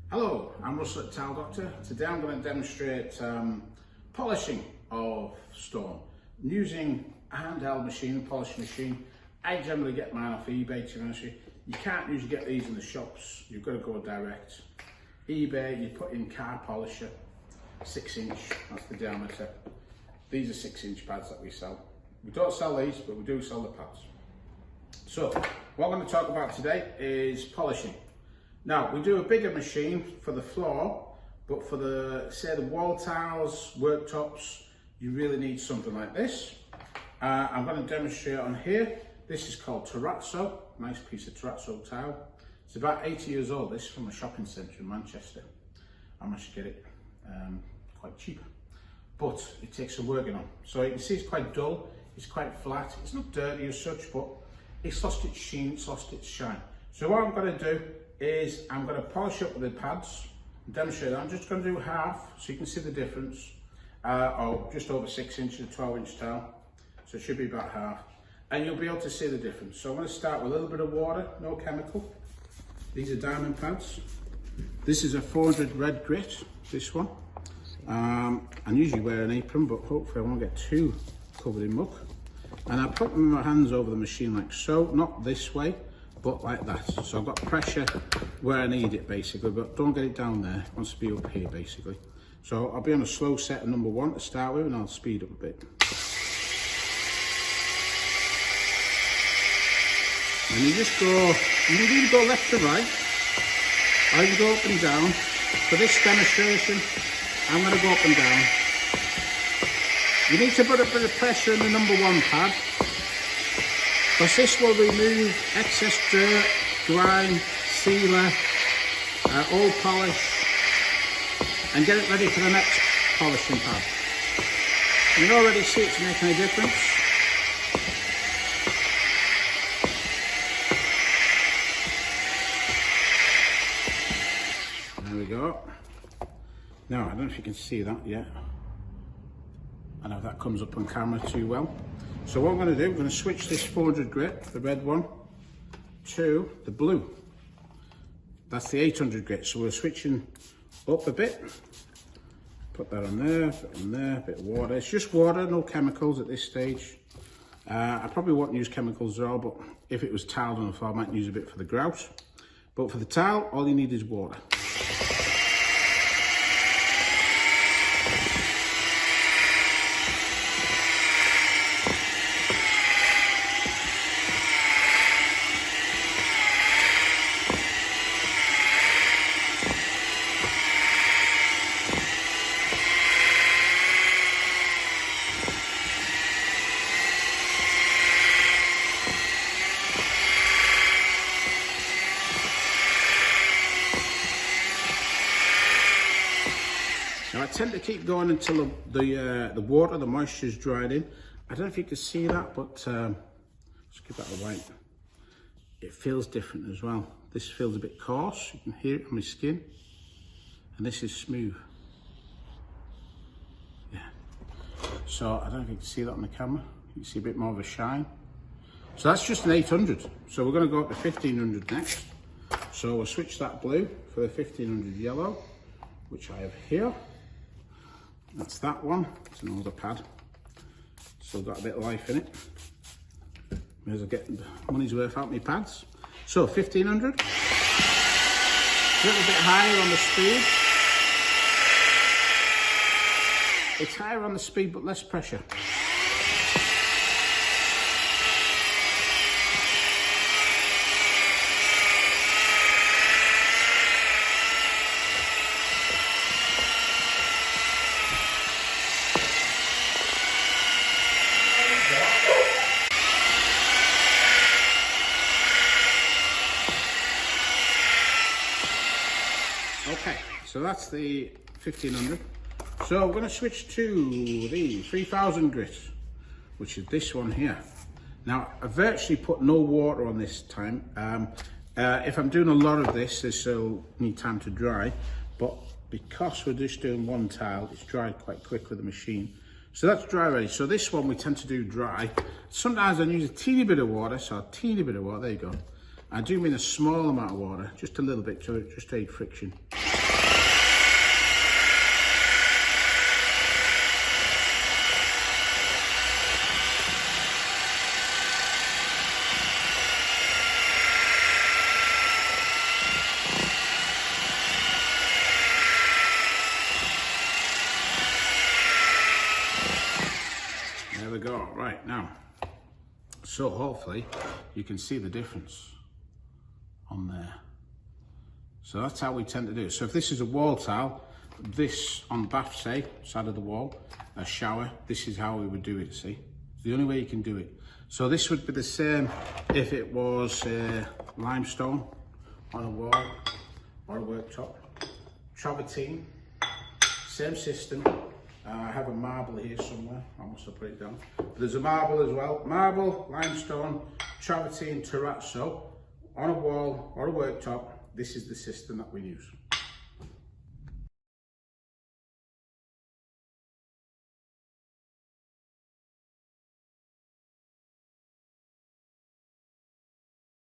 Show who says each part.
Speaker 1: Hello, I'm Russell at Tile Doctor. Today I'm going to demonstrate polishing of stone using a handheld machine, a polishing machine. I generally get mine off eBay, to be honest with you. You can't usually get these in the shops, you've got to go direct. eBay, you put in car polisher, 6 inch, that's the diameter. These are 6 inch pads that we sell. We don't sell these, but we do sell the pads. So, what I'm going to talk about today is polishing. Now, we do a bigger machine for the floor, but for the, say, the wall tiles, worktops, you really need something like this. I'm going to demonstrate on here. This is called terrazzo, nice piece of terrazzo tile. It's about 80 years old, this is from a shopping centre in Manchester. I managed to get it quite cheap, but it takes some working on. So you can see it's quite dull, it's quite flat, it's not dirty as such, but it's lost its sheen, it's lost its shine. So what I'm going to do is I'm going to polish up the pads and demonstrate that. I'm just going to do half so you can see the difference, or just over 6 inches, a 12-inch tile, so it should be about half, and you'll be able to see the difference. So I'm going to start with a little bit of water, no chemical. These are diamond pads. This is a 400 red grit, this one. I usually wear an apron, but hopefully I won't get too covered in muck. And I put my hands over the machine like so, not this way, but like that. So I've got pressure where I need it basically, but don't get it down there. It wants to be up here basically. So I'll be on a slow set of number 1 to start with, and I'll speed up a bit. And you just go, you can either go left to right, or you can go up and down. For this demonstration, I'm going to go up and down. You need to put a bit of pressure in the number 1 pad, because this will remove excess dirt, grime, sealer, old polish, and get it ready for the next polishing pad. You can already see it's making a difference. There we go. Now, I don't know if you can see that yet. I know that comes up on camera too well. So what I'm going to do, I'm going to switch this 400 grit, the red one, to the blue. That's the 800 grit. So we're switching up a bit. Put that on there, a bit of water. It's just water, no chemicals at this stage. I probably won't use chemicals at all, but if it was tiled on the floor, I might use a bit for the grout. But for the tile, all you need is water. Now I tend to keep going until the water, the moisture is dried in. I don't know if you can see that, but just give that a wipe. It feels different as well. This feels a bit coarse, you can hear it on my skin. And this is smooth. Yeah. So I don't know if you can see that on the camera. You can see a bit more of a shine. So that's just an 800. So we're going to go up to 1500 next. So we'll switch that blue for the 1500 yellow, which I have here. That's that one. It's an older pad. Still got a bit of life in it. May as well get money's worth out of my pads. So 1500. A little bit higher on the speed. It's higher on the speed but less pressure. Okay, so that's the 1500. So we're going to switch to the 3000 grit, which is this one here. Now, I virtually put no water on this time. If I'm doing a lot of this will need time to dry, but because we're just doing 1 tile, it's dried quite quick with the machine. So that's dry ready. So this one we tend to do dry. Sometimes I use a teeny bit of water, so a teeny bit of water, there you go. I do mean a small amount of water, just a little bit to just aid friction. right now, so hopefully you can see the difference on there. So that's how we tend to do it. So if this is a wall tile, this on the bath, say, side of the wall, a shower, this is how we would do it, see? It's the only way you can do it. So this would be the same if it was limestone on a wall or a worktop. Travertine, same system. I have a marble here somewhere, I must have put it down. But there's a marble as well. Marble, limestone, travertine, terrazzo, on a wall or a worktop. This is the system that we use.